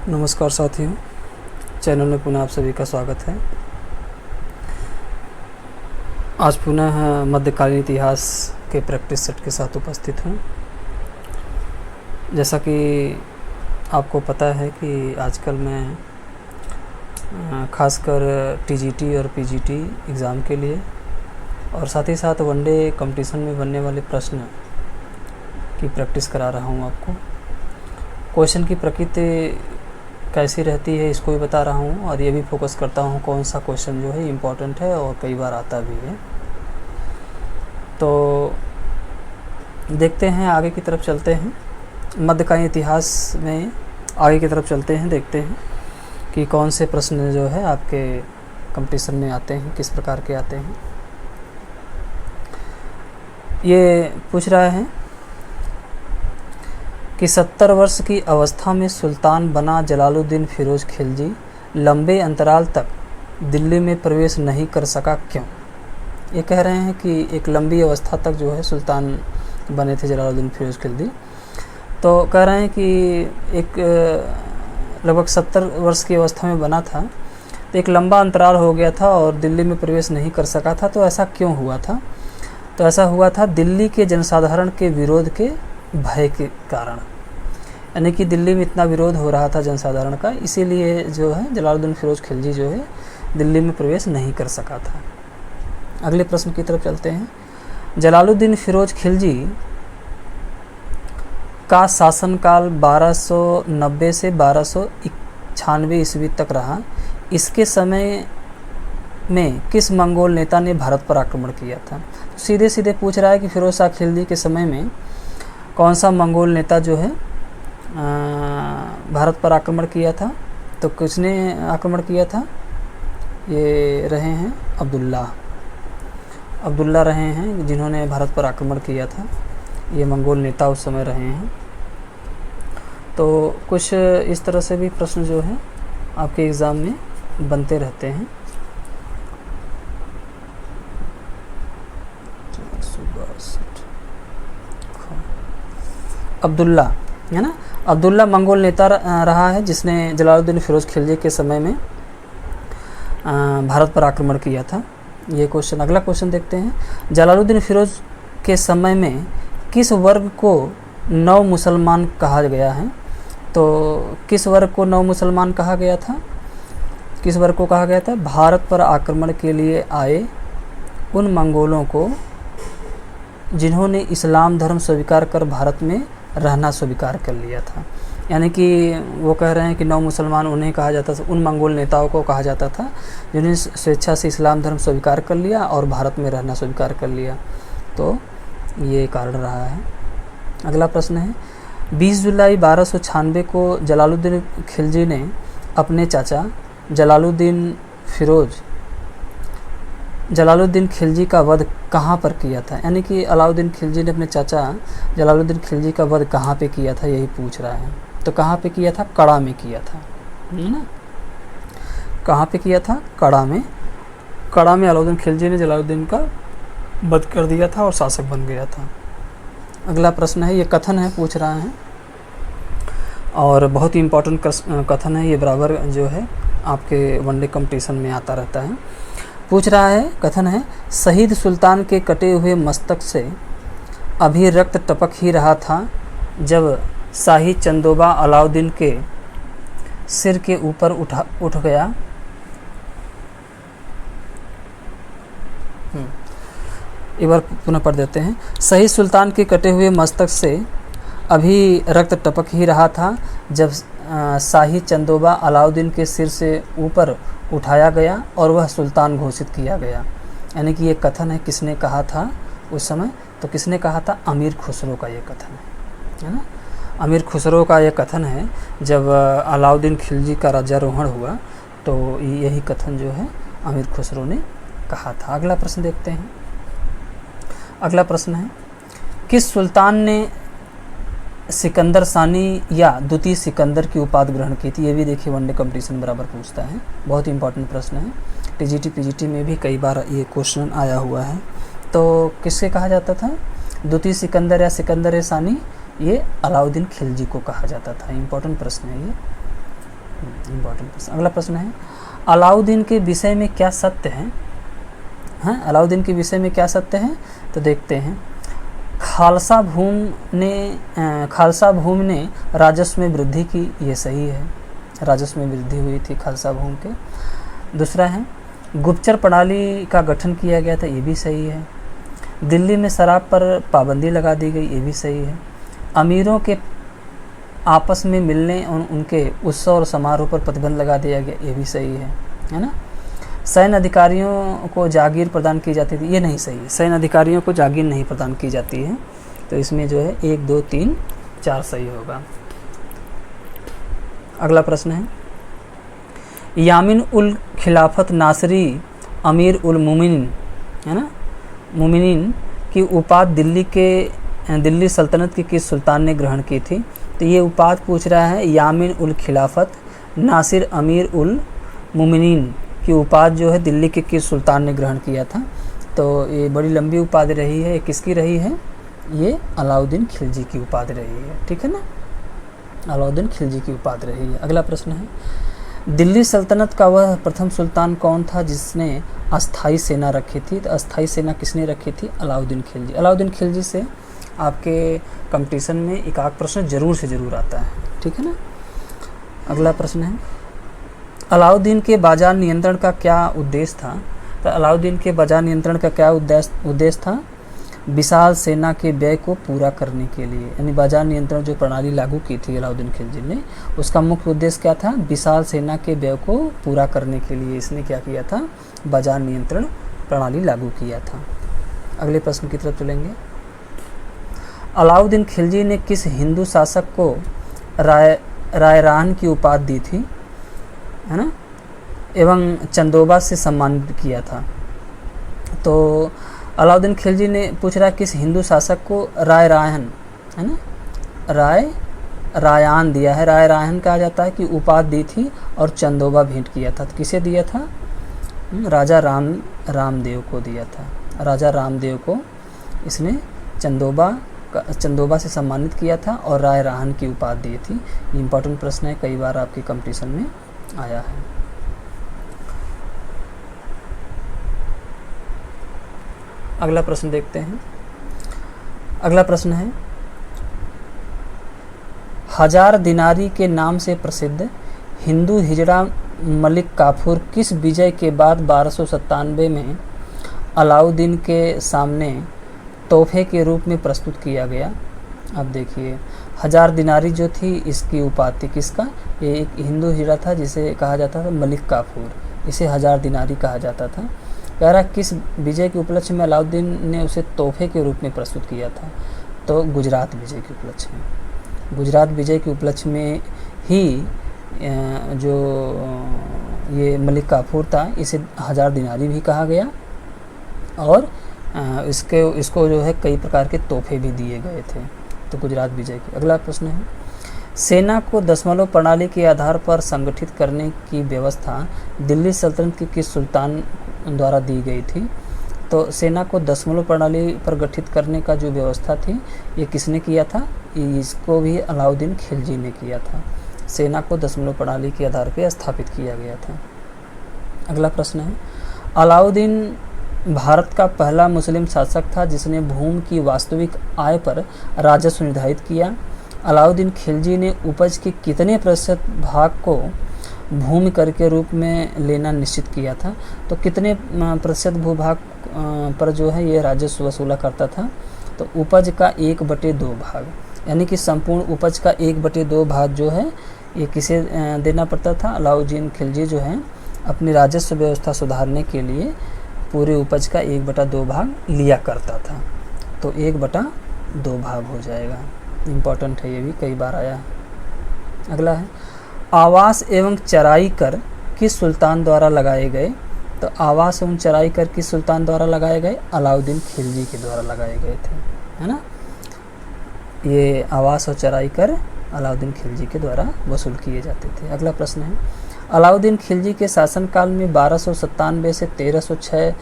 नमस्कार साथियों, चैनल में पुनः आप सभी का स्वागत है। आज पुनः मध्यकालीन इतिहास के प्रैक्टिस सेट के साथ उपस्थित हूँ। जैसा कि आपको पता है कि आजकल मैं खासकर टीजीटी और पीजीटी एग्ज़ाम के लिए और साथ ही साथ वनडे कंपटीशन में बनने वाले प्रश्न की प्रैक्टिस करा रहा हूँ आपको। क्वेश्चन की प्रकृति कैसी रहती है इसको भी बता रहा हूँ और ये भी फोकस करता हूँ कौन सा क्वेश्चन जो है इम्पोर्टेंट है और कई बार आता भी है। तो देखते हैं, आगे की तरफ चलते हैं। मध्यकालीन इतिहास में आगे की तरफ चलते हैं, देखते हैं कि कौन से प्रश्न जो है आपके कंपटीशन में आते हैं, किस प्रकार के आते हैं। ये पूछ रहा है कि 70 वर्ष की अवस्था में सुल्तान बना जलालुद्दीन फिरोज खिलजी लंबे अंतराल तक दिल्ली में प्रवेश नहीं कर सका, क्यों? ये कह रहे हैं कि एक लंबी अवस्था तक जो है सुल्तान बने थे जलालुद्दीन फिरोज खिलजी। तो कह रहे हैं कि एक लगभग 70 वर्ष की अवस्था में बना था, तो एक लंबा अंतराल हो गया था और दिल्ली में प्रवेश नहीं कर सका था। तो ऐसा क्यों हुआ था? तो ऐसा हुआ था दिल्ली के जनसाधारण के विरोध के भय के कारण, यानी कि दिल्ली में इतना विरोध हो रहा था जनसाधारण का, इसीलिए जो है जलालुद्दीन फिरोज खिलजी जो है दिल्ली में प्रवेश नहीं कर सका था। अगले प्रश्न की तरफ चलते हैं। जलालुद्दीन फिरोज खिलजी का शासनकाल 1290 से 1296 ईस्वी तक रहा। इसके समय में किस मंगोल नेता ने भारत पर आक्रमण किया था? तो सीधे सीधे पूछ रहा है कि फिरोज शाह खिलजी के समय में कौन सा मंगोल नेता जो है भारत पर आक्रमण किया था। तो किसने आक्रमण किया था? ये रहे हैं अब्दुल्ला रहे हैं जिन्होंने भारत पर आक्रमण किया था। ये मंगोल नेता उस समय रहे हैं। तो कुछ इस तरह से भी प्रश्न जो है आपके एग्ज़ाम में बनते रहते हैं। अब्दुल्ला है ना, अब्दुल्ला मंगोल नेता रहा है जिसने जलालुद्दीन फिरोज खिलजी के समय में भारत पर आक्रमण किया था। ये क्वेश्चन, अगला क्वेश्चन देखते हैं। जलालुद्दीन फिरोज के समय में किस वर्ग को नव मुसलमान कहा गया है? तो किस वर्ग को नव मुसलमान कहा गया था? किस वर्ग को कहा गया था? भारत पर आक्रमण के लिए आए उन मंगोलों को जिन्होंने इस्लाम धर्म स्वीकार कर भारत में रहना स्वीकार कर लिया था। यानी कि वो कह रहे हैं कि नव मुसलमान उन्हें कहा जाता था, उन मंगोल नेताओं को कहा जाता था जिन्होंने स्वेच्छा से इस्लाम धर्म स्वीकार कर लिया और भारत में रहना स्वीकार कर लिया। तो ये कारण रहा है। अगला प्रश्न है, 20 जुलाई 1296 को जलालुद्दीन खिलजी ने अपने चाचा जलालुद्दीन खिलजी का वध कहाँ पर किया था? यानी कि अलाउद्दीन खिलजी ने अपने चाचा जलालुद्दीन खिलजी का वध कहाँ पे किया था, यही पूछ रहा है। तो कहाँ पे किया था? कड़ा में किया था, है ना। कहाँ पे किया था? कड़ा में। कड़ा में अलाउद्दीन खिलजी ने जलालुद्दीन का वध कर दिया था और शासक बन गया था। अगला प्रश्न है, ये कथन है, पूछ रहा है और बहुत ही इम्पोर्टेंट कथन है। ये बराबर जो है आपके वनडे कंपटीशन में आता रहता है। पूछ रहा है, कथन है, शहीद सुल्तान के कटे हुए मस्तक से अभी रक्त टपक ही रहा था जब शाही चंदोबा अलाउद्दीन के सिर के ऊपर उठ गया। एक बार पुनः पढ़ देते हैं। शहीद सुल्तान के कटे हुए मस्तक से अभी रक्त टपक ही रहा था जब शाही चंदोबा अलाउद्दीन के सिर से ऊपर उठाया गया और वह सुल्तान घोषित किया गया। यानी कि ये कथन है, किसने कहा था उस समय? तो किसने कहा था? अमीर खुसरो का ये कथन है ना। अमीर खुसरो का ये कथन है जब अलाउद्दीन खिलजी का राज्यारोहण हुआ, तो यही कथन जो है अमीर खुसरो ने कहा था। अगला प्रश्न देखते हैं। अगला प्रश्न है, किस सुल्तान ने सिकंदर सानी या द्वितीय सिकंदर की उपाधि ग्रहण की थी? ये भी देखिए वनडे कंपटीशन बराबर पूछता है, बहुत ही इंपॉर्टेंट प्रश्न है। टीजीटी पीजीटी में भी कई बार ये क्वेश्चन आया हुआ है। तो किससे कहा जाता था? द्वितीय सिकंदर या सिकंदर सानी, ये अलाउद्दीन खिलजी को कहा जाता था। इम्पोर्टेंट प्रश्न है ये। इम्पोर्टेंट प्रश्न। अगला प्रश्न है, अलाउद्दीन के विषय में क्या सत्य है? हाँ, अलाउद्दीन के विषय में क्या सत्य है? तो देखते हैं। खालसा भूमि ने राजस्व में वृद्धि की, ये सही है, राजस्व में वृद्धि हुई थी खालसा भूमि के। दूसरा है, गुप्तचर प्रणाली का गठन किया गया था, ये भी सही है। दिल्ली में शराब पर पाबंदी लगा दी गई, ये भी सही है। अमीरों के आपस में मिलने और उनके उत्सव और समारोह पर प्रतिबंध लगा दिया गया, ये भी सही है ना। सैन्य अधिकारियों को जागीर प्रदान की जाती थी, ये नहीं सही है, सैन्य अधिकारियों को जागीर नहीं प्रदान की जाती है। तो इसमें जो है 1, 2, 3, 4 सही होगा। अगला प्रश्न है, यामीन उल खिलाफत नासरी अमीर उल मोमिनीन, है ना, मोमिनीन की उपाधि दिल्ली सल्तनत की किस सुल्तान ने ग्रहण की थी? तो ये उपाधि पूछ रहा है, यामीन उल खिलाफत नासिर अमीर उल मोमिनीन की उपाधि जो है दिल्ली के किस सुल्तान ने ग्रहण किया था? तो ये बड़ी लंबी उपाधि रही है, किसकी रही है? ये अलाउद्दीन खिलजी की उपाधि रही है, ठीक है ना, अलाउद्दीन खिलजी की उपाधि रही है। अगला प्रश्न है, दिल्ली सल्तनत का वह प्रथम सुल्तान कौन था जिसने अस्थाई सेना रखी थी? तो अस्थाई सेना किसने रखी थी? अलाउद्दीन खिलजी। अलाउद्दीन खिलजी से आपके कंपटीशन में एक आध प्रश्न जरूर से जरूर आता है, ठीक है ना। अगला प्रश्न है, अलाउद्दीन के बाजार नियंत्रण का क्या उद्देश्य था? तो अलाउद्दीन के बाजार नियंत्रण का क्या उद्देश्य था? विशाल सेना के व्यय को पूरा करने के लिए, यानी बाजार नियंत्रण जो प्रणाली लागू की थी अलाउद्दीन खिलजी ने, उसका मुख्य उद्देश्य क्या था? विशाल सेना के व्यय को पूरा करने के लिए इसने क्या किया था? बाजार नियंत्रण प्रणाली लागू किया था। अगले प्रश्न की तरफ चलेंगे। अलाउद्दीन खिलजी ने किस हिंदू शासक को रायरान की उपाधि दी थी, है ना, एवं चंदोबा से सम्मानित किया था? तो अलाउद्दीन खिलजी ने पूछ रहा है किस हिंदू शासक को रायरायन, है ना, रायान दिया है। रायरायन कहा जाता है कि उपाधि दी थी और चंदोबा भेंट किया था। तो किसे दिया था? राजा रामदेव को दिया था। राजा रामदेव को इसने चंदोबा से सम्मानित किया था और रायरायन की उपाधि दी थी। इम्पोर्टेंट प्रश्न है, कई बार आपके कंपटीशन में आया है। अगला प्रश्न देखते हैं। अगला प्रश्न है, हजार दिनारी के नाम से प्रसिद्ध हिंदू हिजड़ा मलिक काफूर किस विजय के बाद 1297 में अलाउद्दीन के सामने तोहफे के रूप में प्रस्तुत किया गया? अब देखिए, हजार दिनारी जो थी इसकी उपाधि किसका? ये एक हिंदू हिजड़ा था जिसे कहा जाता था मलिक काफूर, इसे हजार दिनारी कहा जाता था। कह रहा किस विजय के उपलक्ष्य में अलाउद्दीन ने उसे तोहफे के रूप में प्रस्तुत किया था? तो गुजरात विजय के उपलक्ष्य में। गुजरात विजय के उपलक्ष्य में ही जो ये मलिक काफूर था इसे हजार दिनारी भी कहा गया और इसको जो है कई प्रकार के तोहफे भी दिए गए थे। तो गुजरात विजय के। अगला प्रश्न है, सेना को दशमलव प्रणाली के आधार पर संगठित करने की व्यवस्था दिल्ली सल्तनत के किस सुल्तान द्वारा दी गई थी? तो सेना को दशमलव प्रणाली पर गठित करने का जो व्यवस्था थी ये किसने किया था? इसको भी अलाउद्दीन खिलजी ने किया था। सेना को दशमलव प्रणाली के आधार पर स्थापित किया गया था। अगला प्रश्न है, अलाउद्दीन भारत का पहला मुस्लिम शासक था जिसने भूमि की वास्तविक आय पर राजस्व निर्धारित किया। अलाउद्दीन खिलजी ने उपज के कितने प्रतिशत भाग को भूमि कर के रूप में लेना निश्चित किया था? तो कितने प्रतिशत भूभाग पर जो है ये राजस्व वसूला करता था? तो उपज का 1/2 भाग, यानी कि संपूर्ण उपज का 1/2 भाग जो है ये किसे देना पड़ता था? अलाउद्दीन खिलजी जो है अपनी राजस्व व्यवस्था सुधारने के लिए पूरे उपज का 1/2 भाग लिया करता था। तो 1/2 भाग हो जाएगा। इम्पॉर्टेंट है, ये भी कई बार आया है। अगला है, आवास एवं चराई कर किस सुल्तान द्वारा लगाए गए? तो आवास एवं चराई कर किस सुल्तान द्वारा लगाए गए? अलाउद्दीन खिलजी के द्वारा लगाए गए थे, है ना। ये आवास और चराई कर अलाउद्दीन खिलजी के द्वारा वसूल किए जाते थे। अगला प्रश्न है, अलाउद्दीन खिलजी के शासनकाल में 1297 से 1306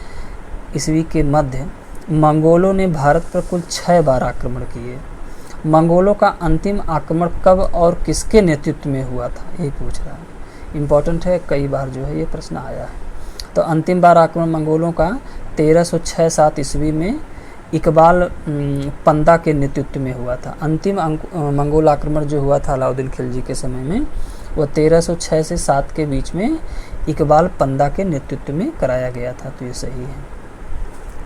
ईस्वी के मध्य मंगोलों ने भारत पर कुल 6 बार आक्रमण किए। मंगोलों का अंतिम आक्रमण कब और किसके नेतृत्व में हुआ था? ये पूछ रहा है। इम्पॉर्टेंट है, कई बार जो है ये प्रश्न आया है। तो अंतिम बार आक्रमण मंगोलों का 1306-7 ईस्वी में इकबाल पंदा के नेतृत्व में हुआ था। अंतिम मंगोल आक्रमण जो हुआ था अलाउद्दीन खिलजी के समय में, वो 1306 से 7 के बीच में इकबाल पंदा के नेतृत्व में कराया गया था। तो ये सही है।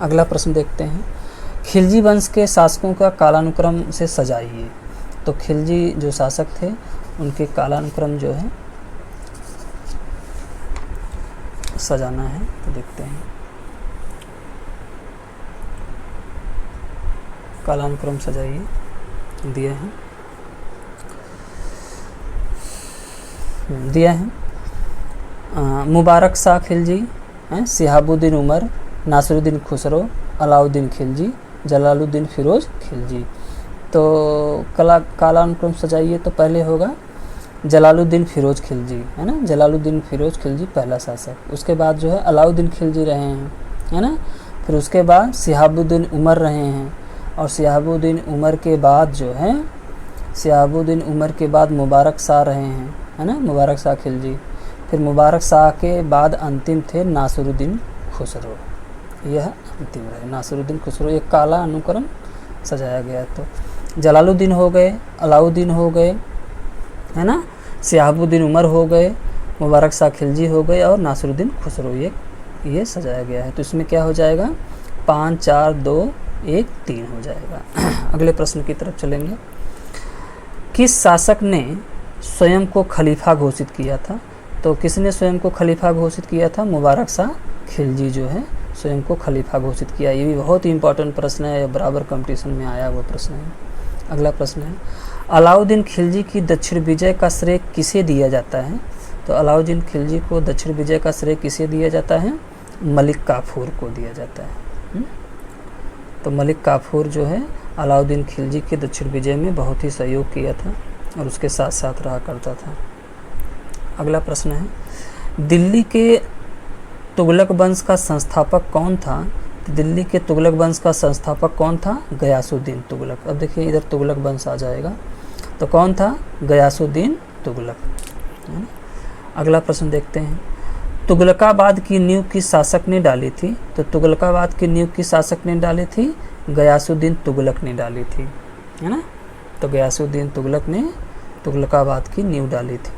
अगला प्रश्न देखते हैं, खिलजी वंश के शासकों का कालानुक्रम से सजाइए। तो खिलजी जो शासक थे उनके कालानुक्रम जो है सजाना है। तो देखते हैं, कालानुक्रम सजाइए, दिए हैं, दिया है। मुबारक शाह खिलजी, शिहाबुद्दीन उमर, नासिरुद्दीन खुसरो, अलाउद्दीन खिलजी, जलालुद्दीन फिरोज खिलजी। तो कालानुक्रम सजाइए। तो पहले होगा जलालुद्दीन फिरोज खिलजी, है ना, जलालुद्दीन फिरोज खिलजी पहला शासक। उसके बाद जो है अलाउद्दीन खिलजी रहे हैं, है ना। फिर उसके बाद शिहाबुद्दीन उमर रहे हैं, और शिहाबुद्दीन उमर के बाद जो है, शिहाबुद्दीन उमर के बाद मुबारक शाह रहे हैं, है ना, मुबारक शाह खिलजी। फिर मुबारक शाह के बाद अंतिम थे नासिरुद्दीन खुसरो, यह अंतिम रहे नासिरुद्दीन खुसरो। एक काला अनुक्रम सजाया गया। तो जलालुद्दीन हो गए, अलाउद्दीन हो गए, है ना, शिहाबुद्दीन उमर हो गए, मुबारक शाह खिलजी हो गए, और नासिरुद्दीन खुसरो, ये सजाया गया है। तो इसमें क्या हो जाएगा, 5 4 2 1 3 हो जाएगा। अगले प्रश्न की तरफ चलेंगे, किस शासक ने स्वयं को खलीफा घोषित किया था? तो किसने स्वयं को खलीफा घोषित किया था? मुबारक शाह खिलजी जो है स्वयं को खलीफा घोषित किया। ये भी बहुत ही इंपॉर्टेंट प्रश्न है, बराबर कंपटीशन में आया वो प्रश्न है। अगला प्रश्न है, अलाउद्दीन खिलजी की दक्षिण विजय का श्रेय किसे दिया जाता है? तो अलाउद्दीन खिलजी को दक्षिण विजय का श्रेय किसे दिया जाता है? मलिक काफूर को दिया जाता है। तो मलिक काफूर जो है अलाउद्दीन खिलजी के दक्षिण विजय में बहुत ही सहयोग किया था और उसके साथ साथ रहा करता था। अगला प्रश्न है, दिल्ली के तुगलक वंश का संस्थापक कौन था? दिल्ली के तुगलक वंश का संस्थापक कौन था? गयासुद्दीन तुगलक। अब देखिए इधर तुगलक वंश आ जाएगा, तो कौन था? गयासुद्दीन तुगलक। अगला प्रश्न देखते हैं, तुगलकाबाद की नींव किस शासक ने डाली थी? तो तुगलकाबाद की नींव किस शासक ने डाली थी? गयासुद्दीन तुगलक ने डाली थी, है ना। तो गयासुद्दीन तुगलक ने तुगलकाबाद की नींव डाली थी।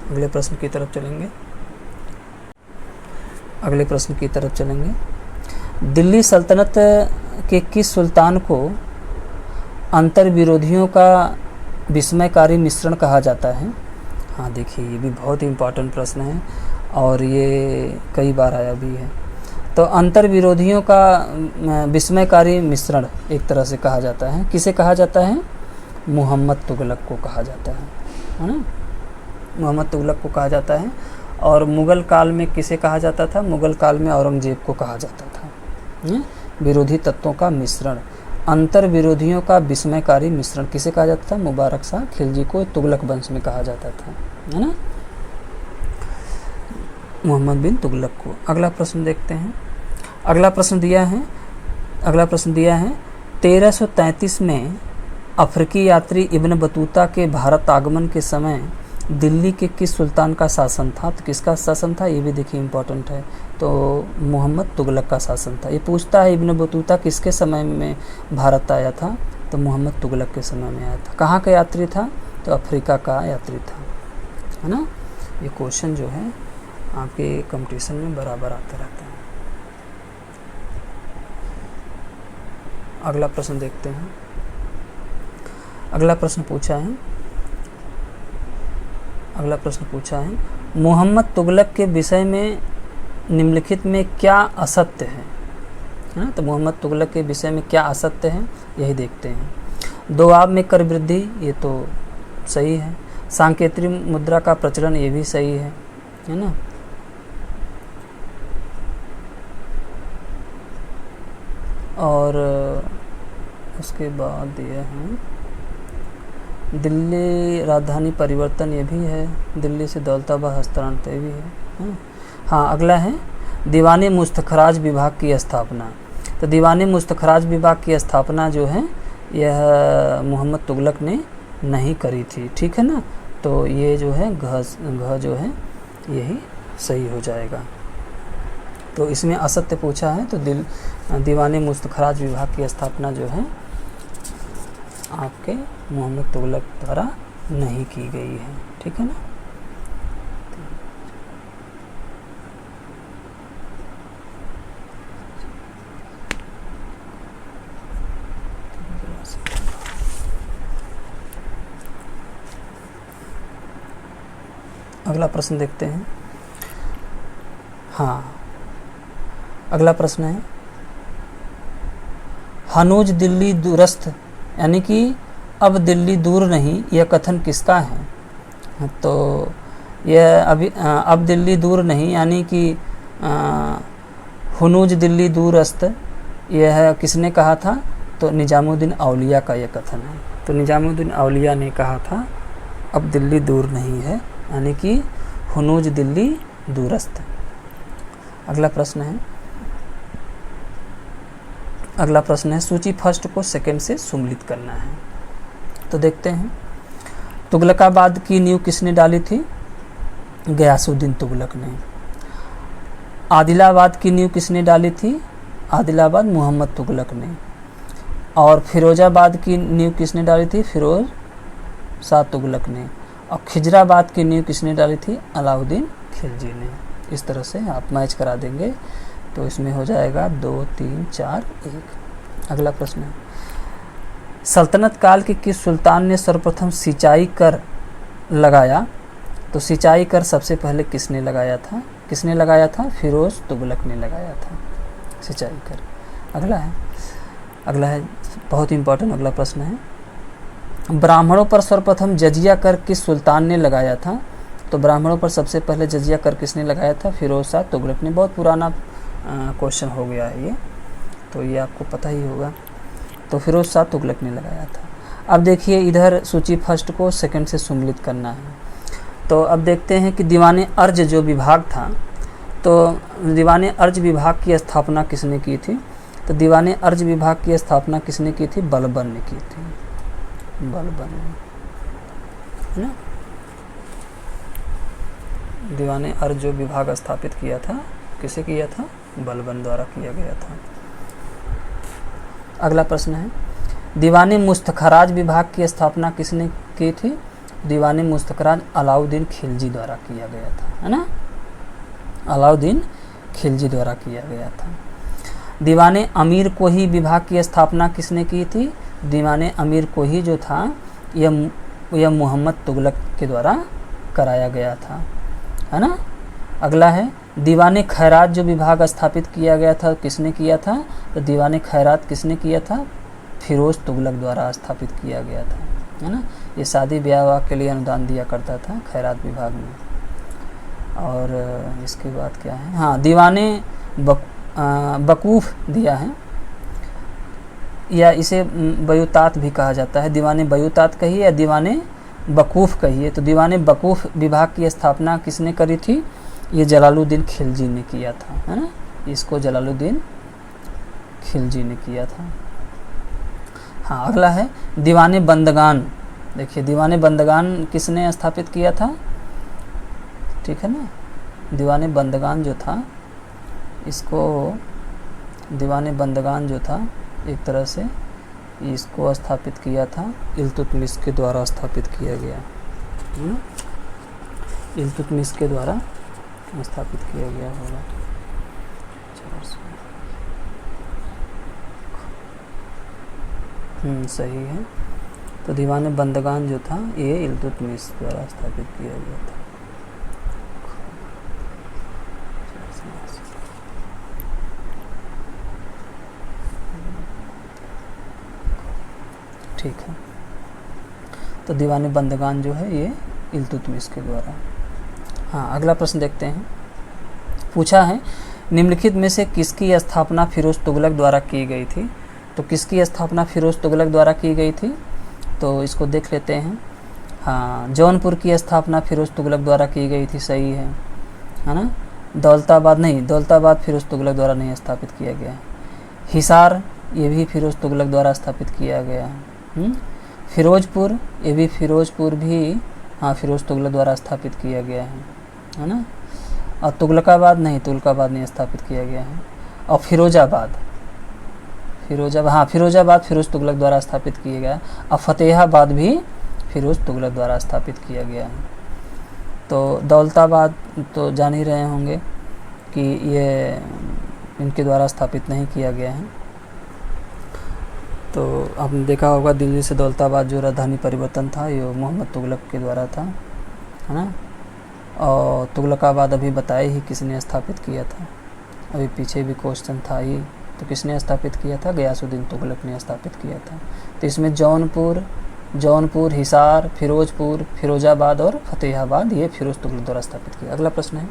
अगले प्रश्न की तरफ चलेंगे, अगले प्रश्न की तरफ चलेंगे। दिल्ली सल्तनत के किस सुल्तान को अंतर विरोधियों का विस्मयकारी मिश्रण कहा जाता है? हाँ देखिए, ये भी बहुत ही इम्पोर्टेंट प्रश्न है और ये कई बार आया भी है। तो अंतर विरोधियों का विस्मयकारी मिश्रण एक तरह से कहा जाता है, किसे कहा जाता है? मोहम्मद तुगलक को कहा जाता है ना, मोहम्मद तुगलक को कहा जाता है। और मुग़ल काल में किसे कहा जाता था? मुग़ल काल में औरंगजेब को कहा जाता था। विरोधी तत्वों का मिश्रण, अंतर विरोधियों का विस्मयकारी मिश्रण किसे कहा जाता था? मुबारक शाह खिलजी को तुगलक वंश में कहा जाता था, है ना, मोहम्मद बिन तुगलक को। अगला प्रश्न देखते हैं, अगला प्रश्न दिया है 1333 में अफ्रीकी यात्री इब्न बतूता के भारत आगमन के समय दिल्ली के किस सुल्तान का शासन था? तो किसका शासन था? ये भी देखिए इम्पोर्टेंट है। तो मोहम्मद तुगलक का शासन था। ये पूछता है इब्न बतूता किसके समय में भारत आया था? तो मोहम्मद तुगलक के समय में आया था। कहाँ का यात्री था? तो अफ्रीका का यात्री था, है ना। ये क्वेश्चन जो है आपके कंपटीशन में बराबर आते रहते हैं। अगला प्रश्न देखते हैं, अगला प्रश्न पूछा है मोहम्मद तुगलक के विषय में निम्नलिखित में क्या असत्य है ना। तो मोहम्मद तुगलक के विषय में क्या असत्य है, यही देखते हैं। दोआब में कर वृद्धि, ये तो सही है। सांकेतिक मुद्रा का प्रचलन, ये भी सही है ना। और उसके बाद ये है दिल्ली राजधानी परिवर्तन, ये भी है। दिल्ली से दौलताबाद हस्तांतरण, ये भी है। हाँ, अगला है दीवाने मुस्तखराज विभाग की स्थापना। तो दीवाने मुस्तखराज विभाग की स्थापना जो है यह मोहम्मद तुगलक ने नहीं करी थी, ठीक है ना। तो ये जो है घ जो है यही सही हो जाएगा। तो इसमें असत्य पूछा है, तो दीवाने मुस्तखराज विभाग की स्थापना जो है आपके मोहम्मद तुगलक द्वारा नहीं की गई है। ठीक है ना। अगला प्रश्न देखते हैं। हाँ, अगला प्रश्न है हनूज दिल्ली दूरस्थ, यानी कि अब दिल्ली दूर नहीं, यह कथन किसका है? तो यह अब दिल्ली दूर नहीं यानी कि हनूज दिल्ली दूरस्थ, यह किसने कहा था? तो निजामुद्दीन औलिया का यह कथन है। तो निजामुद्दीन औलिया ने कहा था अब दिल्ली दूर नहीं है, यानी कि हनूज दिल्ली दूरस्थ। अगला प्रश्न है सूची फर्स्ट को सेकंड से सम्मिलित करना है। तो देखते हैं, तुगलकाबाद की नींव किसने डाली थी? गयासुद्दीन तुगलक ने। आदिलाबाद की नींव किसने डाली थी? आदिलाबाद मोहम्मद तुगलक ने। और फिरोजाबाद की नींव किसने डाली थी? फिरोज शाह तुगलक ने। और खिजराबाद की नींव किसने डाली थी? अलाउद्दीन खिलजी ने। इस तरह से आप मैच करा देंगे तो इसमें हो जाएगा 2, 3, 4, 1। अगला प्रश्न है सल्तनत काल के किस सुल्तान ने सर्वप्रथम सिंचाई कर लगाया? तो सिंचाई कर सबसे पहले किसने लगाया था? फिरोज तुगलक ने लगाया था सिंचाई कर। अगला है बहुत इंपॉर्टेंट अगला प्रश्न है ब्राह्मणों पर सर्वप्रथम जजिया कर किस सुल्तान ने लगाया था? तो ब्राह्मणों पर सबसे पहले जजिया कर किसने लगाया था? फिरोज शाह तुगलक ने। बहुत पुराना क्वेश्चन हो गया है ये, तो ये आपको पता ही होगा। तो फिरोज शाह तुगलक ने लगाया था। अब देखिए इधर सूची फर्स्ट को सेकंड से सम्मिलित करना है। तो अब देखते हैं कि दीवाने अर्ज जो विभाग था, तो दीवाने अर्ज विभाग की स्थापना किसने की थी? तो दीवाने अर्ज विभाग की स्थापना किसने की थी? बलबन ने की थी। बलबन है ना। दीवाने अर्ज जो विभाग स्थापित किया था, किसे किया था? बलबन द्वारा किया गया था। अगला प्रश्न है दीवाने मुस्तखराज विभाग की स्थापना किसने की थी? दीवाने मुस्तखराज अलाउद्दीन खिलजी द्वारा किया गया था, है ना। अलाउद्दीन खिलजी द्वारा किया गया था। दीवाने अमीर कोही विभाग की स्थापना किसने की थी? दीवाने अमीर कोही जो था यह मोहम्मद तुगलक के द्वारा कराया गया था, है ना। अगला है दीवाने खैरात जो विभाग स्थापित किया गया था किसने किया था? तो दीवाने खैरात किसने किया था? फिरोज तुगलक द्वारा स्थापित किया गया था, है ना। ये शादी ब्याह के लिए अनुदान दिया करता था खैरात विभाग में। और इसके बाद क्या है, हाँ दीवाने बकूफ दिया है, या इसे बयूतात भी कहा जाता है। दीवाने बयूतात कहिए या दीवाने बकूफ कहिए। तो दीवाने बकूफ विभाग की स्थापना किसने करी थी? ये जलालुद्दीन खिलजी ने किया था, है ना। इसको जलालुद्दीन खिलजी ने किया था। हाँ, अगला है दीवाने बंदगान। देखिए दीवाने बंदगान किसने स्थापित किया था? ठीक है ना। दीवाने बंदगान जो था, इसको दीवाने बंदगान जो था एक तरह से इसको स्थापित किया था इल्तुतमिश के द्वारा स्थापित किया गया, इल्तुतमिश के द्वारा स्थापित किया गया होगा। सही है। तो दीवाने बंदगान जो था ये इल्तुतमिश द्वारा स्थापित किया गया था। ठीक है। तो दीवाने बंदगान जो है ये इल्तुतमिश के द्वारा। हाँ, अगला प्रश्न देखते हैं। पूछा है निम्नलिखित में से किसकी स्थापना फिरोज तुगलक द्वारा की गई थी? तो किसकी स्थापना फिरोज तुगलक द्वारा की गई थी? तो इसको देख लेते हैं। हाँ, जौनपुर की स्थापना फिरोज तुगलक द्वारा की गई थी, सही है ना। दौलताबाद फिरोज तुगलक द्वारा नहीं स्थापित किया गया है। हिसार ये भी फिरोज तुगलक द्वारा स्थापित किया गया है। फिरोजपुर ये भी फिरोजपुर भी हाँ, फिरोज़ तुगलक द्वारा स्थापित किया गया है ना। और तुगलकाबाद नहीं स्थापित किया गया है। और फिरोजाबाद हाँ, फिरोजाबाद फिरोज़ तुगलक द्वारा स्थापित किया गया। और फतेहाबाद भी फिरोज़ तुगलक द्वारा स्थापित किया गया है। तो दौलताबाद तो जान ही रहे होंगे कि ये इनके द्वारा स्थापित नहीं किया गया है। तो आपने देखा होगा दिल्ली से दौलताबाद जो राजधानी परिवर्तन था ये मोहम्मद तुगलक के द्वारा था, है ना। और तुगलकाबाद अभी बताए ही किसने स्थापित किया था, अभी पीछे भी क्वेश्चन था ही, तो किसने स्थापित किया था? गयासुद्दीन तुगलक ने स्थापित किया था। तो इसमें जौनपुर, हिसार, फिरोजपुर, फिरोजाबाद और फतेहाबाद ये फिरोज़ तुगलक द्वारा स्थापित किया। अगला प्रश्न है,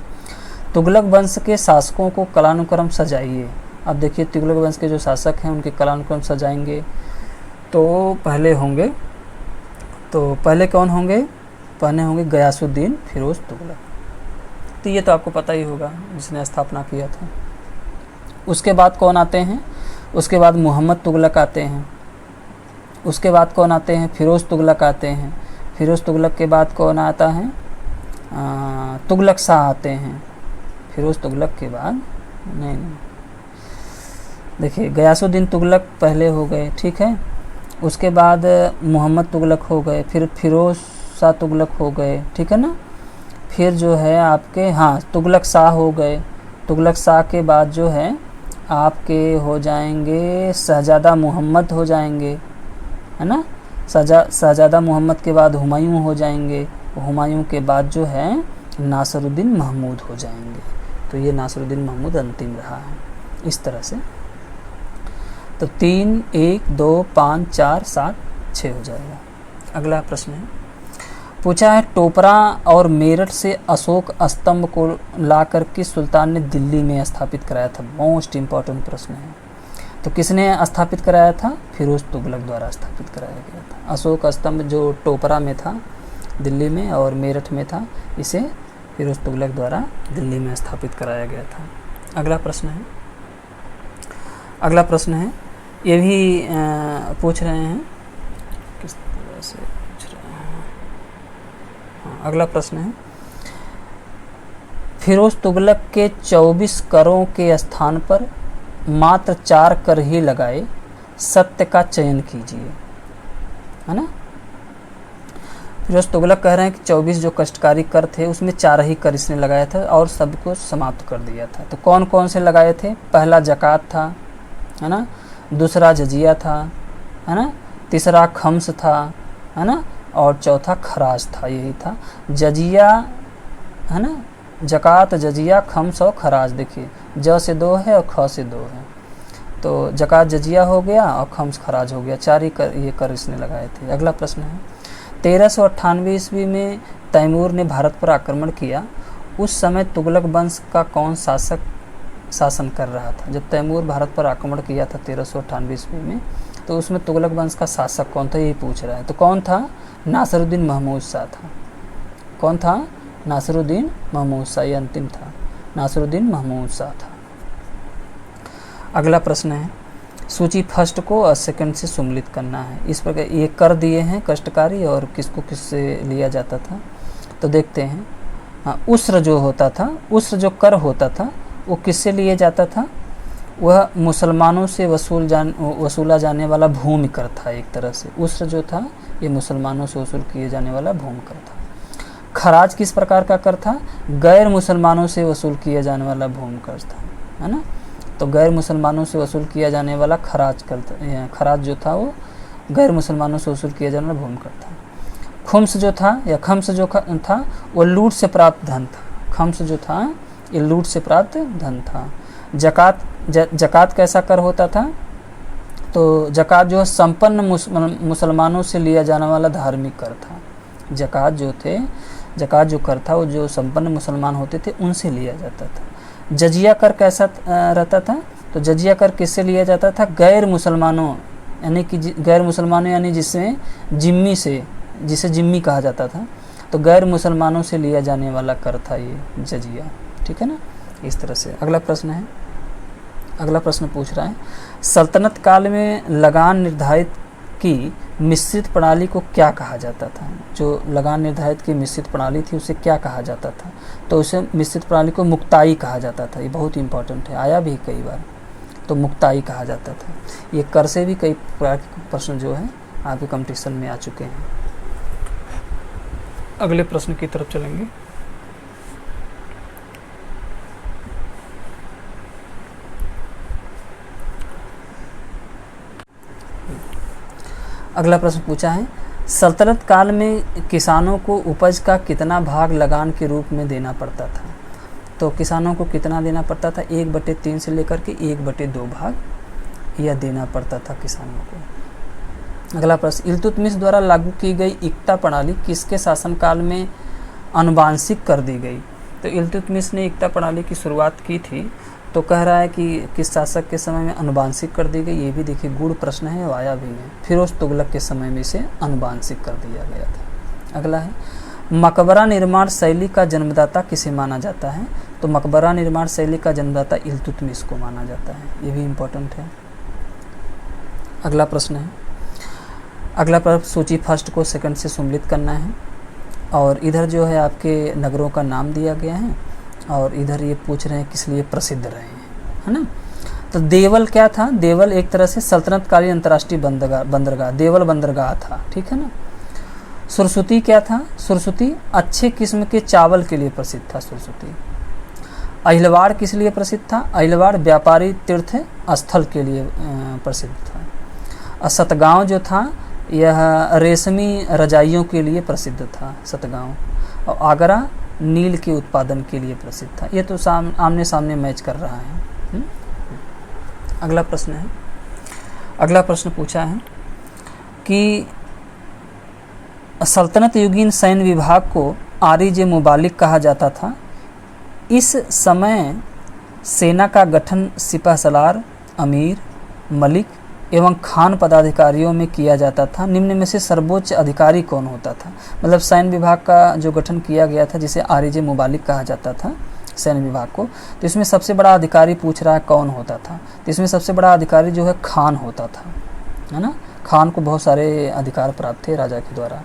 तुगलक वंश के शासकों को कालानुक्रम सजाइए। अब देखिए तुगलक वंश के जो शासक हैं उनके कालानुक्रम सजाएंगे। तो पहले कौन होंगे? पहले होंगे गयासुद्दीन फिरोज़ तुगलक। तो ये तो आपको पता ही होगा जिसने स्थापना किया था। उसके बाद कौन आते हैं? उसके बाद मोहम्मद तुगलक आते हैं। उसके बाद कौन आते हैं? फिरोज़ तुगलक आते हैं। फिरोज़ तुगलक के बाद कौन आता है? तुगलक शाह आते हैं। फिरोज़ तुगलक के बाद नहीं, देखिए गयासुद्दीन तुगलक पहले हो गए, ठीक है। उसके बाद मोहम्मद तुगलक हो गए, फिर फिरोज़ शाह तुगलक हो गए, ठीक है ना। फिर जो है आपके तुगलक शाह हो गए। तुगलक शाह के बाद जो है आपके हो जाएंगे शहज़ादा मोहम्मद हो जाएंगे, है ना। शहज़ादा मोहम्मद के बाद हुमायूं हो जाएंगे। हुमायूं के बाद जो है नासिरुद्दीन महमूद हो जाएंगे। तो ये नासिरुद्दीन महमूद अंतिम रहा है इस तरह से। तो 3, 1, 2, 5, 4, 7, 6 हो जाएगा। अगला प्रश्न है, पूछा है टोपरा और मेरठ से अशोक स्तंभ को लाकर किस सुल्तान ने दिल्ली में स्थापित कराया था? मोस्ट इम्पॉर्टेंट प्रश्न है। तो किसने स्थापित कराया था? फिरोज़ तुगलक द्वारा स्थापित कराया गया था। अशोक स्तंभ जो टोपरा में था दिल्ली में और मेरठ में था, इसे फिरोज़ तुगलक द्वारा दिल्ली में स्थापित कराया गया था। अगला प्रश्न है, ये भी पूछ रहे हैं किस तरह से पूछ रहे हैं। अगला प्रश्न है, फिरोज़ तुगलक के 24 करों के स्थान पर मात्र 4 कर ही लगाए, सत्य का चयन कीजिए, है ना। फिरोज़ तुगलक कह रहे हैं कि 24 जो कष्टकारी कर थे उसमें 4 ही कर इसने लगाया था और सबको समाप्त कर दिया था। तो कौन कौन से लगाए थे? पहला ज़कात था, है ना। दूसरा जजिया था, है ना। तीसरा खम्स था, है ना। और चौथा खराज था। यही था जजिया, है ना। ज़कात, जजिया, खम्स और खराज। देखिए ज से 2 है और ख से 2 है, तो ज़कात जजिया हो गया और खम्स खराज हो गया। 4 ही ये कर इसने लगाए थे। अगला प्रश्न है, 1398 ईस्वी में तैमूर ने भारत पर आक्रमण किया। उस समय तुगलक वंश का कौन शासन कर रहा था? जब तैमूर भारत पर आक्रमण किया था 1398 ईस्वी में, तो उसमें तुगलक वंश का शासक कौन था, यही पूछ रहा है। तो कौन था? नासिरुद्दीन महमूद शाह था। कौन था? नासिरुद्दीन महमूद शाह। ये अंतिम था, नासिरुद्दीन महमूद शाह था। अगला प्रश्न है, सूची फर्स्ट को सेकंड से सम्मिलित करना है। इस प्रकार ये कर दिए हैं कष्टकारी और किसको किससे लिया जाता था, तो देखते हैं। उस्र जो होता था, उस्र जो कर होता था वो किससे लिए जाता था? वह मुसलमानों से वसूला जाने वाला भूमि कर था। एक तरह से उस्र जो था ये मुसलमानों से वसूल किए जाने वाला भूमि कर था। खराज किस प्रकार का कर था? गैर मुसलमानों से वसूल किया जाने वाला भूमि कर था, है ना। तो गैर मुसलमानों से वसूल किया जाने वाला खराज कर था। खराज जो था वो गैर मुसलमानों से वसूल किया जाने वाला भूमि कर था। खुम्स जो था या खम्स जो था वो लूट से प्राप्त धन था। खम्स जो था ये लूट से प्राप्त धन था। जकात कैसा कर होता था? तो जकात जो है संपन्न मुसलमानों से लिया जाने वाला धार्मिक कर था। जकात जो कर था वो जो संपन्न मुसलमान होते थे उनसे लिया जाता था। जजिया कर कैसा रहता था? तो जजिया कर किससे लिया जाता था? गैर मुसलमानों यानी जिसे जिम्मी कहा जाता था, तो गैर मुसलमानों से लिया जाने वाला कर था ये जजिया, ठीक है ना। इस तरह से अगला प्रश्न पूछ रहा है, सल्तनत काल में लगान निर्धारित की मिश्रित प्रणाली को क्या कहा जाता था? जो लगान निर्धारित की मिश्रित प्रणाली थी उसे क्या कहा जाता था? तो उसे मिश्रित प्रणाली को मुक्ताई कहा जाता था। ये बहुत इंपॉर्टेंट है, आया भी कई बार। तो मुक्ताई कहा जाता था। ये कर से भी कई प्रकार के प्रश्न जो है आपके कंपटीशन में आ चुके हैं। अगले प्रश्न की तरफ चलेंगे। अगला प्रश्न पूछा है, सल्तनत काल में किसानों को उपज का कितना भाग लगान के रूप में देना पड़ता था? तो किसानों को कितना देना पड़ता था? 1/3 से लेकर के 1/2 भाग यह देना पड़ता था किसानों को। अगला प्रश्न, इल्तुतमिश द्वारा लागू की गई इक्ता प्रणाली किसके शासनकाल में अनुवांशिक कर दी गई? तो इल्तुतमिश ने इक्ता प्रणाली की शुरुआत की थी, तो कह रहा है कि किस शासक के समय में अनुवांशिक कर दी गई। ये भी देखिए गुड़ प्रश्न है, आया भी है। फिरोज तुगलक के समय में इसे अनुवांशिक कर दिया गया था। अगला है, मकबरा निर्माण शैली का जन्मदाता किसे माना जाता है? तो मकबरा निर्माण शैली का जन्मदाता इल्तुतमिश को माना जाता है। ये भी इम्पोर्टेंट है। अगला प्रश्न है, अगला प्रश्न सूची फर्स्ट को सेकंड से सम्मिलित करना है, और इधर जो है आपके नगरों का नाम दिया गया है, और इधर ये पूछ रहे हैं किस लिए प्रसिद्ध रहे हैं, है ना। तो देवल क्या था? देवल एक तरह से सल्तनतकालीन अंतर्राष्ट्रीय बंदरगाह देवल बंदरगाह था, ठीक है ना। सुरसुती क्या था? सुरसुती अच्छे किस्म के चावल के लिए प्रसिद्ध था। सुरसुती। अहिलवाड़ किस लिए प्रसिद्ध था? अहिलवाड़ व्यापारी तीर्थ स्थल के लिए प्रसिद्ध था। और सतगांव जो था यह रेशमी रजाइयों के लिए प्रसिद्ध था, सतगांव। और आगरा नील के उत्पादन के लिए प्रसिद्ध था। ये तो आमने सामने मैच कर रहा है। अगला प्रश्न है, अगला प्रश्न पूछा है कि सल्तनत युगीन सैन्य विभाग को आरिज मुबालिक कहा जाता था। इस समय सेना का गठन सिपह सलार, अमीर, मलिक एवं खान पदाधिकारियों में किया जाता था। निम्न में से सर्वोच्च अधिकारी कौन होता था? मतलब सैन्य विभाग का जो गठन किया गया था, जिसे आरिज मुबालिक कहा जाता था सैन्य विभाग को, तो इसमें सबसे बड़ा अधिकारी पूछ रहा है कौन होता था? तो इसमें सबसे बड़ा अधिकारी जो है खान होता था, है ना। खान को बहुत सारे अधिकार प्राप्त थे राजा के द्वारा,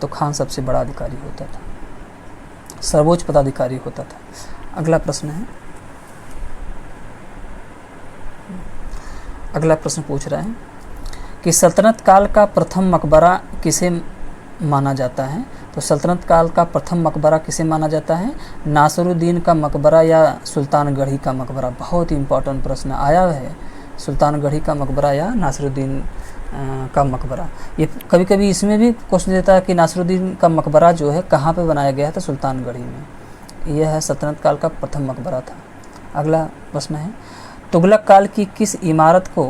तो खान सबसे बड़ा अधिकारी होता था, सर्वोच्च पदाधिकारी होता था। अगला प्रश्न है, अगला प्रश्न पूछ रहा है कि सल्तनत काल का प्रथम मकबरा किसे माना जाता है? तो सल्तनत काल का प्रथम मकबरा किसे माना जाता है? नासिरुद्दीन का मकबरा या सुल्तानगढ़ी का मकबरा? बहुत इंपॉर्टेंट प्रश्न आया है, सुल्तानगढ़ी का मकबरा या नासिरुद्दीन का मकबरा। ये कभी कभी इसमें भी क्वेश्चन देता है कि नासिरुद्दीन का मकबरा जो है कहाँ पे बनाया गया था? सुल्तानगढ़ी में। यह है सल्तनत काल का प्रथम मकबरा था। अगला प्रश्न है, तुगलक काल की किस इमारत को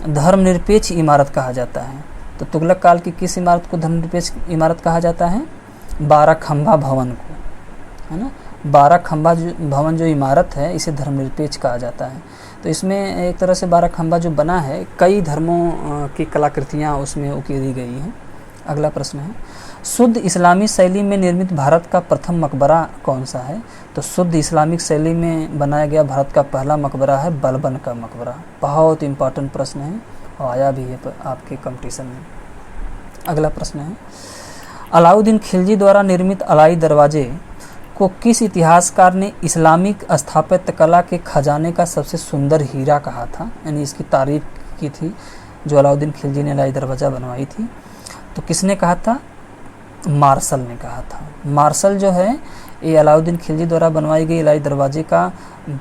धर्मनिरपेक्ष इमारत कहा जाता है? तो तुगलक काल की किस इमारत को धर्मनिरपेक्ष इमारत कहा जाता है? 12 खंभा भवन को, है ना। 12 खंभा भवन जो इमारत है इसे धर्मनिरपेक्ष कहा जाता है। तो इसमें एक तरह से 12 खंभा जो बना है, कई धर्मों की कलाकृतियाँ उसमें उकेरी गई हैं। अगला प्रश्न है, शुद्ध इस्लामी शैली में निर्मित भारत का प्रथम मकबरा कौन सा है? तो शुद्ध इस्लामिक शैली में बनाया गया भारत का पहला मकबरा है बलबन का मकबरा। बहुत इंपॉर्टेंट प्रश्न है और आया भी है आपके कंपटीशन में। अगला प्रश्न है, अलाउद्दीन खिलजी द्वारा निर्मित अलाई दरवाजे को किस इतिहासकार ने इस्लामिक स्थापत्य कला के खजाने का सबसे सुंदर हीरा कहा था? यानी इसकी तारीफ की थी जो अलाउद्दीन खिलजी ने अलाई दरवाज़ा बनवाई थी, तो किसने कहा था? मार्शल ने कहा था। मार्शल जो है ये अलाउद्दीन खिलजी द्वारा बनवाई गई अलाई दरवाजे का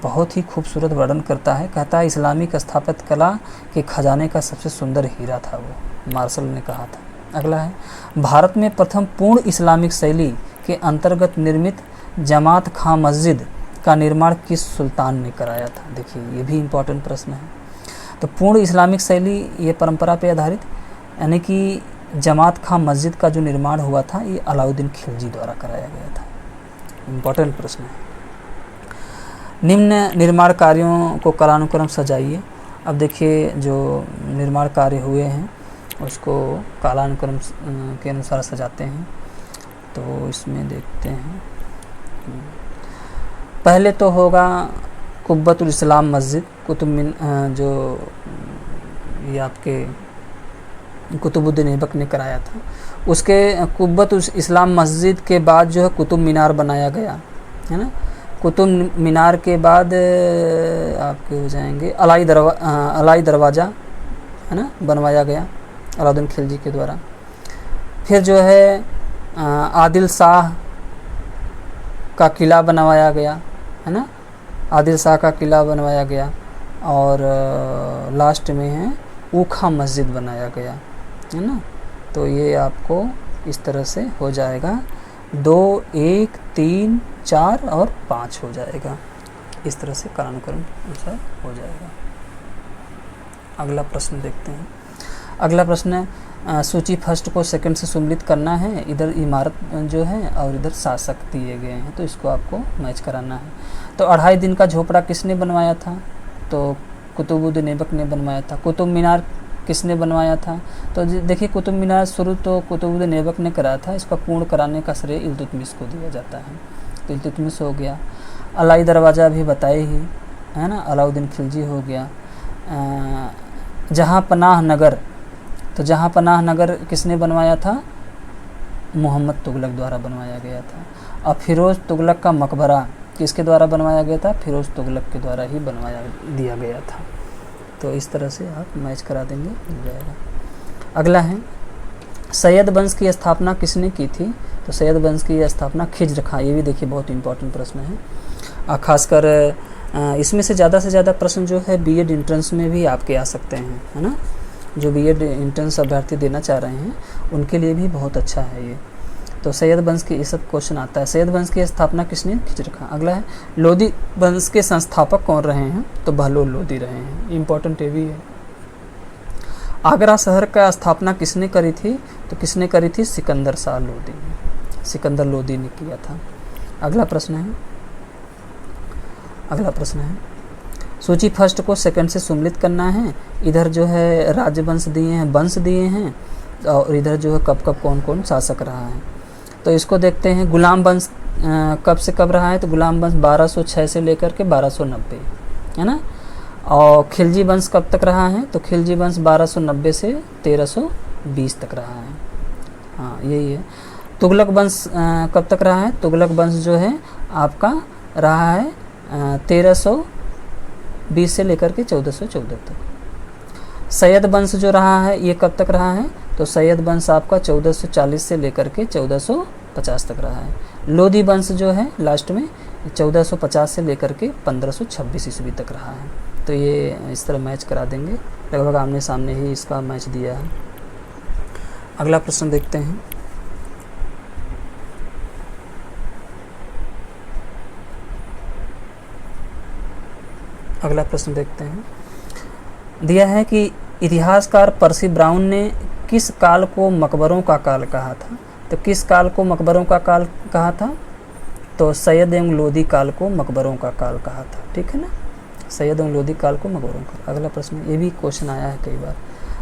बहुत ही खूबसूरत वर्णन करता है। कहता है इस्लामिक स्थापत्य कला के खजाने का सबसे सुंदर हीरा था वो, मार्शल ने कहा था। अगला है, भारत में प्रथम पूर्ण इस्लामिक शैली के अंतर्गत निर्मित जमात खां मस्जिद का निर्माण किस सुल्तान ने कराया था? देखिए ये भी इम्पोर्टेंट प्रश्न है। तो पूर्ण इस्लामिक शैली ये परंपरा पर आधारित, यानी कि जमात खां मस्जिद का जो निर्माण हुआ था ये अलाउद्दीन खिलजी द्वारा कराया गया था। इम्पोर्टेंट प्रश्न है। निम्न निर्माण कार्यों को कालानुक्रम सजाइए। अब देखिए जो निर्माण कार्य हुए हैं उसको कालानुक्रम के अनुसार सजाते हैं। तो इसमें देखते हैं, पहले तो होगा कुब्बतुल इस्लाम मस्जिद, कुतुब जो ये आपके कुतुबुद्दीन ऐबक ने कराया था। उसके कुब्बत उस इस्लाम मस्जिद के बाद जो है कुतुब मीनार बनाया गया है ना। कुतुब मीनार के बाद आपके हो जाएंगे अलाई दरवाज़ा है ना बनवाया गया अलाउद्दीन खिलजी के द्वारा। फिर जो है आदिल शाह का किला बनवाया गया है ना, आदिल शाह का किला बनवाया गया। और लास्ट में है ऊखा मस्जिद बनाया गया है ना। तो ये आपको इस तरह से हो जाएगा 2, 1, 3, 4 और 5 हो जाएगा। इस तरह से कालानुक्रम अनुसार हो जाएगा। अगला प्रश्न देखते हैं। अगला प्रश्न है सूची फर्स्ट को सेकंड से सम्मिलित करना है। इधर इमारत जो है और इधर शासक दिए गए हैं, तो इसको आपको मैच कराना है। तो 2.5 दिन का झोपड़ा किसने बनवाया था? तो कुतुबुद्दीन ऐबक ने बनवाया था। कुतुब मीनार किसने बनवाया था? तो देखिए कुतुब मीनार शुरू तो कुतुबुद्दीन ऐबक ने कराया था, इसका पूर्ण कराने का श्रेय इल्तुतमिश को दिया जाता है, तो इल्तुतमिश हो गया। अलाई दरवाज़ा भी बताए ही है ना, अलाउद्दीन खिलजी हो गया। जहाँ पनाह नगर, तो जहाँ पनाह नगर किसने बनवाया था? मोहम्मद तुगलक द्वारा बनवाया गया था। और फिरोज़ तुगलक का मकबरा किसके द्वारा बनवाया गया था? फिरोज़ तुगलक के द्वारा ही बनवाया दिया गया था। तो इस तरह से आप मैच करा देंगे, मिल जाएगा। अगला है सैयद वंश की स्थापना किसने की थी? तो सैयद वंश की स्थापना खिज्र खां। ये भी देखिए बहुत इंपॉर्टेंट प्रश्न है। खासकर इसमें से ज़्यादा प्रश्न जो है बीएड एंट्रेंस में भी आपके आ सकते हैं, है ना। जो बीएड एंट्रेंस अभ्यर्थी देना चाह रहे हैं उनके लिए भी बहुत अच्छा है ये। तो सैयद वंश की ये सब क्वेश्चन आता है। सैयद वंश की स्थापना किसने? खिज्र खां। अगला है लोधी वंश के संस्थापक कौन रहे हैं? तो बहलोल लोधी रहे हैं। इंपॉर्टेंट ये भी है। आगरा शहर का स्थापना किसने करी थी? तो किसने करी थी? सिकंदर शाह लोधी ने, सिकंदर लोधी ने किया था। अगला प्रश्न है सूची फर्स्ट को सेकंड से सम्मिलित करना है। इधर जो है राजवंश दिए हैं, वंश दिए हैं, और इधर जो है कब कौन कौन शासक रहा है। तो इसको देखते हैं। गुलाम वंश कब से कब रहा है? तो गुलाम वंश 1206 से लेकर के 1290 है ना। और खिलजी वंश कब तक रहा है? तो खिलजी वंश 1290 से 1320 तक रहा है। हाँ यही है। तुगलक वंश कब तक रहा है? तुगलक वंश जो है आपका रहा है 1320 से लेकर के 1414 तक। सैयद वंश जो रहा है ये कब तक रहा है? तो सैयद वंश आपका 1440 से लेकर के 1450 तक रहा है। लोधी वंश जो है लास्ट में 1450 से लेकर के 1526 ईस्वी तक रहा है। तो ये इस तरह मैच करा देंगे, लगभग आमने सामने ही इसका मैच दिया है। अगला प्रश्न देखते हैं। अगला प्रश्न देखते हैं। दिया है कि इतिहासकार पर्सी ब्राउन ने किस काल को मकबरों का काल कहा था? तो किस काल को मकबरों का काल कहा था? तो सैयद एवं लोधी काल को मकबरों का काल कहा था। ठीक है ना, सैयद एवं लोधी काल को मकबरों का। अगला प्रश्न, ये भी क्वेश्चन आया है कई बार।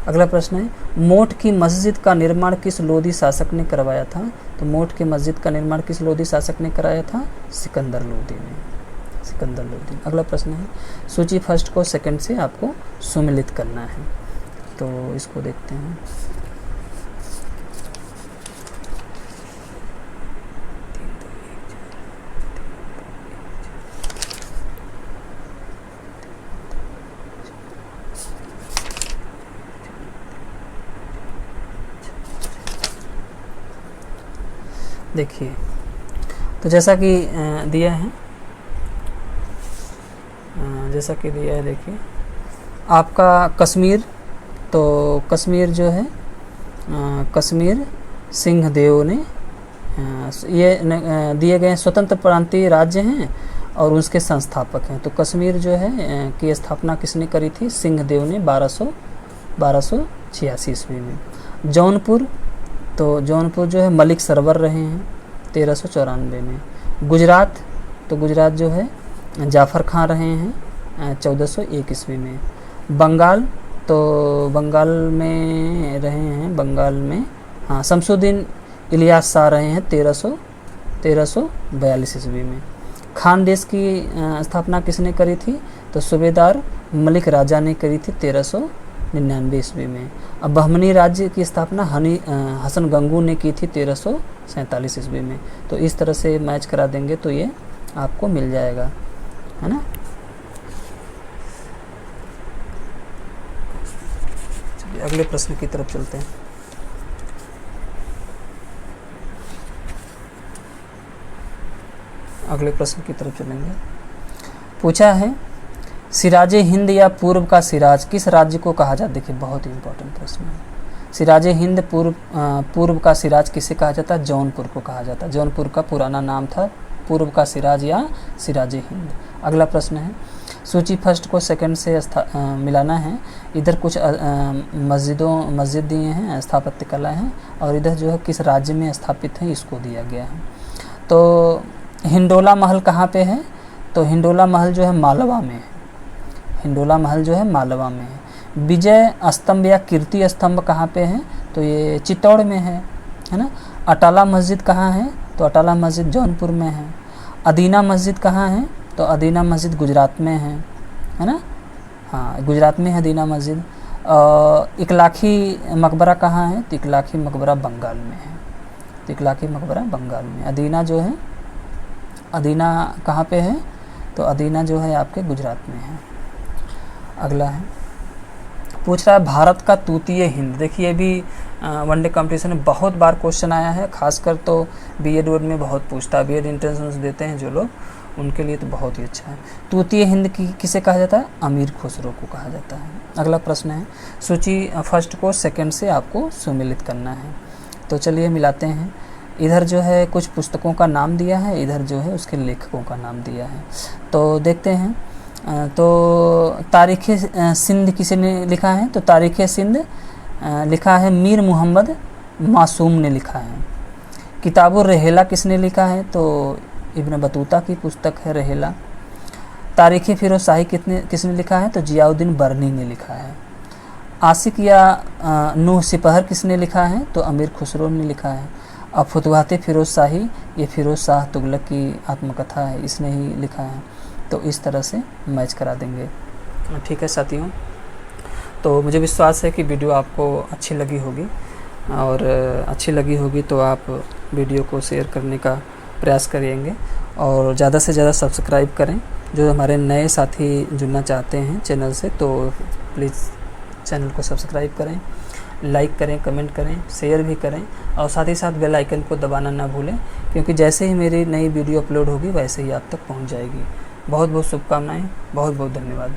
अगला प्रश्न है मोट की मस्जिद का निर्माण किस लोधी शासक ने करवाया था? तो मोट की मस्जिद का निर्माण किस लोधी शासक ने कराया था? सिकंदर लोधी ने, सिकंदर लोधी। अगला प्रश्न है सूची फर्स्ट को सेकंड से आपको सम्मिलित करना है, तो इसको देखते हैं। देखिए तो जैसा कि दिया है, देखिए आपका कश्मीर, तो कश्मीर जो है कश्मीर सिंह देव ने ये दिए गए स्वतंत्र प्रांतीय राज्य हैं और उसके संस्थापक हैं। तो कश्मीर जो है की स्थापना किसने करी थी? सिंह देव ने 1286 ईस्वी में। जौनपुर, तो जौनपुर जो है मलिक सरवर रहे हैं 1394 में। गुजरात, तो गुजरात जो है जाफ़र खां रहे हैं 1401 ईस्वी में। बंगाल, तो बंगाल में रहे हैं, बंगाल में हाँ शमसुद्दीन इलियास शाह रहे हैं 1342 ईस्वी में। खानदेश की स्थापना किसने करी थी? तो सूबेदार मलिक राजा ने करी थी 99 ईस्वी में। अब बहमनी राज्य की स्थापना हसन गंगू ने की थी 1347 ईस्वी में। तो इस तरह से मैच करा देंगे तो ये आपको मिल जाएगा, है ना। चलिए अगले प्रश्न की तरफ चलते हैं। अगले प्रश्न की तरफ चलेंगे। पूछा है सिराज हिंद या पूर्व का सिराज किस राज्य को कहा जाता है। देखिए बहुत ही इंपॉर्टेंट प्रश्न है। सिराज हिंद पूर्व का सिराज किसे कहा जाता है, जौनपुर को कहा जाता है। जौनपुर का पुराना नाम था पूर्व का सिराज या सिराज हिंद। अगला प्रश्न है सूची फर्स्ट को सेकंड से मिलाना है। इधर कुछ मस्जिद दिए हैं, स्थापत्य कला है, और इधर जो है किस राज्य में स्थापित है इसको दिया गया है। तो हिंडोला महल कहाँ पे है, तो हिंडोला महल जो है मालवा में है। हिंडोला महल जो है मालवा में है। विजय स्तंभ या कीर्ति स्तंभ कहाँ पे है, तो ये चित्तौड़ में है ना। अटाला मस्जिद कहाँ है, तो अटाला मस्जिद जौनपुर में है। अदीना मस्जिद कहाँ है, तो अदीना मस्जिद गुजरात में है ना। हाँ गुजरात में है अदीना मस्जिद। इकलाखी मकबरा कहाँ है, तो इकलाखी मकबरा बंगाल में है। तो इकलाखी मकबरा बंगाल में। अदीना जो है, अदीना कहाँ पे है, तो अदीना जो है आपके गुजरात में है। अगला है पूछ रहा है भारत का तूतीय हिंद। देखिए भी वनडे कंपटीशन में बहुत बार क्वेश्चन आया है, खासकर तो बीएड वर्ड में बहुत पूछता है। बीएड एंट्रेंस देते हैं जो लोग, उनके लिए तो बहुत ही अच्छा है। तूतीय हिंद किसे कहा जाता है, अमीर खुसरो को कहा जाता है। अगला प्रश्न है सूची फर्स्ट को सेकंड से आपको सुमिलित करना है। तो चलिए मिलाते हैं। इधर जो है कुछ पुस्तकों का नाम दिया है, इधर जो है उसके लेखकों का नाम दिया है। तो देखते हैं। तो तारीख़ सिंध किसी ने लिखा है, तो तारीख़ सिंध लिखा है मीर मोहम्मद मासूम ने लिखा है। किताबुर रहेला किसने लिखा है, तो इब्न बतूता की पुस्तक है रहेला। तारीख़ फिरोज़ शाही किसने लिखा है, तो जियाउद्दीन बरनी ने लिखा है। आशिक या नूह सिपहर किसने लिखा है, तो अमीर खुसरो ने लिखा है। अब फुतवाहत फिरोज़ शाही, ये फिरोज़ शाह तुगलक की आत्मकथा है, इसने ही लिखा है। तो इस तरह से मैच करा देंगे। ठीक है साथियों, तो मुझे विश्वास है कि वीडियो आपको अच्छी लगी होगी, और अच्छी लगी होगी तो आप वीडियो को शेयर करने का प्रयास करेंगे, और ज़्यादा से ज़्यादा सब्सक्राइब करें। जो हमारे नए साथी जुड़ना चाहते हैं चैनल से, तो प्लीज़ चैनल को सब्सक्राइब करें, लाइक करें, कमेंट करें, शेयर भी करें, और साथ ही साथ बेल आइकन को दबाना ना भूलें, क्योंकि जैसे ही मेरी नई वीडियो अपलोड होगी वैसे ही आप तक पहुंच जाएगी। बहुत बहुत शुभकामनाएं, बहुत बहुत धन्यवाद।